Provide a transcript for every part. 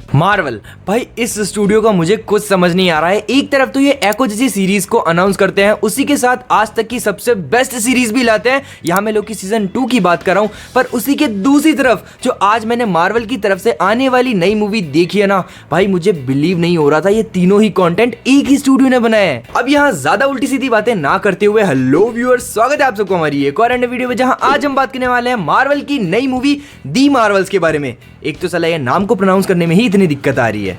Marvel भाई, इस studio का मुझे कुछ समझ नहीं आ रहा है। एक तरफ तो ये एको जैसी सीरीज को अनाउंस करते हैं, उसी के साथ आज तक की सबसे बेस्ट सीरीज भी लाते हैं। यहाँ मैं लोकी सीजन 2 की बात कर रहा हूँ। पर उसी के दूसरी तरफ जो आज मैंने मार्वल की तरफ से आने वाली नई मूवी देखी है ना भाई, मुझे बिलीव नहीं हो रहा था ये तीनों ही कंटेंट एक ही स्टूडियो ने बनाया है। अब यहाँ ज्यादा उल्टी सीधी बातें ना करते हुए हेलो व्यूअर्स, स्वागत है आप सबको हमारी एक और वीडियो में, जहाँ आज हम बात करने वाले हैं मार्वल की नई मूवी दी मार्वल्स के बारे में। एक तो साला ये नाम को प्रोनाउंस करने में ही इतनी दिक्कत आ रही है।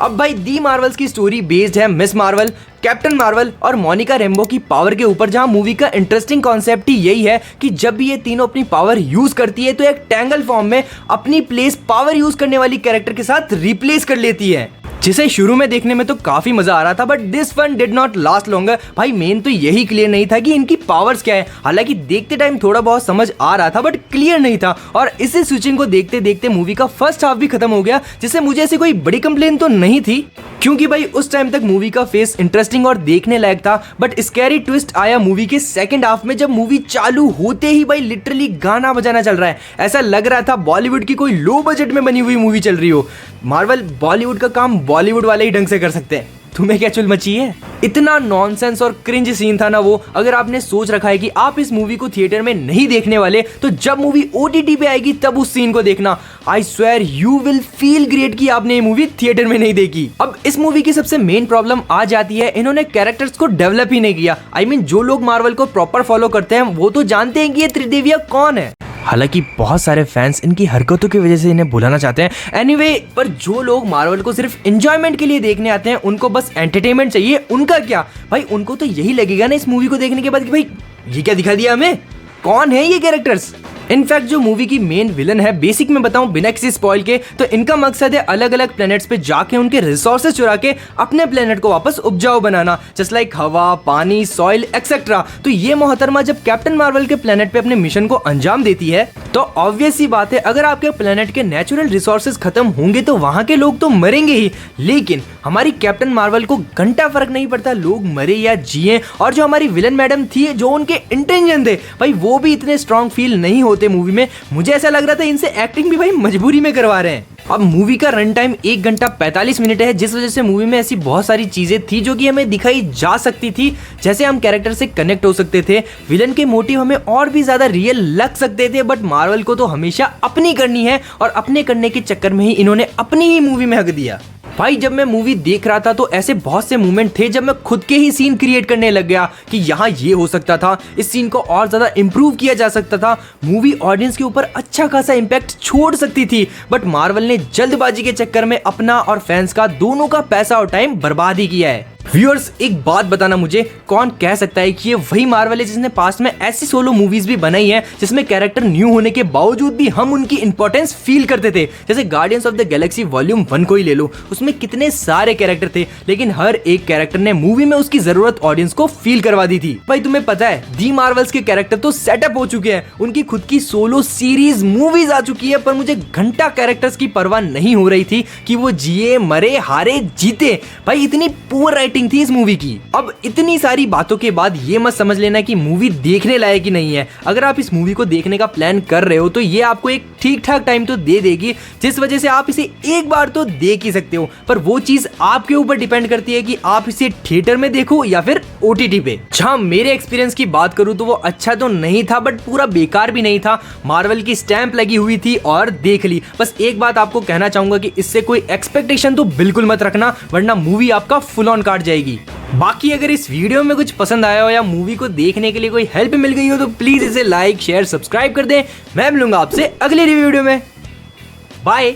अब भाई दी मार्वल्स की स्टोरी बेस्ड है मिस मार्वल, कैप्टन मार्वल और मोनिका रेम्बो की पावर के ऊपर, जहां मूवी का इंटरेस्टिंग कॉन्सेप्ट ही यही है कि जब भी ये तीनों अपनी पावर यूज करती है तो एक टैंगल फॉर्म में अपनी प्लेस पावर यूज करने वाली कैरेक्टर के साथ रिप्लेस कर लेती है, जिसे शुरू में देखने में तो काफी मजा आ रहा था। But this fun did not last longer. भाई मेन तो यही क्लियर नहीं था कि इनकी पावर्स क्या है। हालांकि देखते टाइम थोड़ा बहुत समझ आ रहा था बट क्लियर नहीं था, और इसी स्विचिंग को देखते देखते मूवी का फर्स्ट हाफ भी खत्म हो गया, जिससे मुझे ऐसी कोई बड़ी कंप्लेन तो नहीं थी, क्योंकि भाई उस टाइम तक मूवी का फेस इंटरेस्टिंग और देखने लायक था। बट स्कैरी ट्विस्ट आया मूवी के सेकंड हाफ में, जब मूवी चालू होते ही भाई लिटरली गाना बजाना चल रहा है। ऐसा लग रहा था बॉलीवुड की कोई लो बजट में बनी हुई मूवी चल रही हो। मार्वल बॉलीवुड का काम बॉलीवुड वाले ही ढंग से कर सकते हैं, तुम्हें क्या चुल मची है। इतना नॉनसेंस और क्रिंज सीन था ना वो। अगर आपने सोच रखा है कि आप इस मूवी को थिएटर में नहीं देखने वाले, तो जब मूवी OTT पे आएगी तब उस सीन को देखना। I swear you will feel great कि आपने ये मूवी थिएटर में नहीं देखी। अब इस मूवी की सबसे मेन प्रॉब्लम आ जाती है, इन्होंने कैरेक्टर्स को डेवलप ही नहीं किया। आई मीन जो लोग मार्वल को प्रॉपर फॉलो करते हैं वो तो जानते हैं कि ये त्रिदेविया कौन है। हालांकि बहुत सारे फैंस इनकी हरकतों की वजह से इन्हें बुलाना चाहते हैं। एनीवे, पर जो लोग मार्वल को सिर्फ एंजॉयमेंट के लिए देखने आते हैं, उनको बस एंटरटेनमेंट चाहिए, उनका क्या भाई, उनको तो यही लगेगा ना इस मूवी को देखने के बाद कि भाई ये क्या दिखा दिया हमें, कौन है ये कैरेक्टर्स। इनफैक्ट जो मूवी की मेन विलन है, बेसिक में बताऊं बिना किसी स्पॉइल के, तो इनका मकसद है अलग अलग प्लेनेट्स पे जाके उनके रिसोर्सेज चुरा के अपने प्लेनेट को वापस उपजाऊ बनाना, जस्ट लाइक हवा, पानी, सॉइल एक्सेट्रा। तो ये मोहतरमा जब कैप्टन मार्वल के प्लेनेट पे अपने मिशन को अंजाम देती है, तो ऑब्वियस सी बात है अगर आपके प्लेनेट के नेचुरल रिसोर्सेज खत्म होंगे तो वहां के लोग तो मरेंगे ही। लेकिन हमारी कैप्टन मार्वल को घंटा फर्क नहीं पड़ता लोग मरे या जिए। और जो हमारी विलन मैडम थी, जो उनके इंटेंशन थे भाई, वो भी इतने स्ट्रॉन्ग फील नहीं होते मूवी में। मुझे ऐसा लग रहा था इनसे एक्टिंग भी भाई मजबूरी में करवा रहे हैं। अब मूवी का रन टाइम 1 घंटा 45 मिनट है, जिस वजह से मूवी में ऐसी बहुत सारी चीजें थी जो कि हमें दिखाई जा सकती थी। जैसे हम कैरेक्टर से कनेक्ट हो सकते थे, विलन के मोटिव हमें और भी ज्यादा रियल लग सकते थे। बट मार्वल को तो हमेशा अपनी करनी है, और अपने करने के चक्कर में ही इन्होंने अपनी ही मूवी में हक दिया। भाई जब मैं मूवी देख रहा था तो ऐसे बहुत से मोमेंट थे जब मैं खुद के ही सीन क्रिएट करने लग गया कि यहाँ ये हो सकता था, इस सीन को और ज्यादा इंप्रूव किया जा सकता था, मूवी ऑडियंस के ऊपर अच्छा खासा इंपैक्ट छोड़ सकती थी। बट मार्वल ने जल्दबाजी के चक्कर में अपना और फैंस का दोनों का पैसा और टाइम बर्बाद ही किया है। व्यूअर्स, एक बात बताना मुझे, कौन कह सकता है कि ये वही मार्वल है जिसने पास्ट में ऐसी सोलो मूवीज भी बनाई हैं जिसमें कैरेक्टर न्यू होने के बावजूद भी हम उनकी इंपॉर्टेंस फील करते थे। जैसे guardians of the Galaxy volume 1 को ही ले लो, उसमें कितने सारे कैरेक्टर थे, लेकिन हर एक कैरेक्टर ने मूवी में उसकी जरूरत ऑडियंस को फील करवा दी थी। भाई तुम्हें पता है दी मार्वल्स के कैरेक्टर तो सेटअप हो चुके हैं, उनकी खुद की सोलो सीरीज मूवीज आ चुकी है, पर मुझे घंटा कैरेक्टर्स की परवाह नहीं हो रही थी कि वो जिए, मरे, हारे, जीते। भाई इतनी पुअर राइटिंग थी इस मूवी की। अब इतनी सारी बातों के बाद ये मत समझ लेना कि मूवी देखने लायक ही नहीं है। अगर आप इस मूवी को देखने का प्लान कर रहे हो तो ये आपको एक ठीक ठाक टाइम तो दे देगी, जिस वजह से आप इसे एक बार तो देख ही सकते हो। पर वो चीज आपके ऊपर डिपेंड करती है कि आप इसे थिएटर में देखो या फिर OTT पे। जहां मेरे एक्सपीरियंस की बात करूं तो वो अच्छा तो नहीं था, बट पूरा बेकार भी नहीं था। मार्वल की स्टैंप लगी हुई थी और देख ली। बस एक बात आपको कहना चाहूंगा कि इससे कोई एक्सपेक्टेशन तो बिल्कुल मत रखना, वरना मूवी आपका फुल ऑन काट जाएगी। बाकी अगर इस वीडियो में कुछ पसंद आया हो या मूवी को देखने के लिए कोई हेल्प मिल गई हो तो प्लीज इसे लाइक, शेयर, सब्सक्राइब कर दें। मैं मिलूंगा आपसे अगली वीडियो में। बाय।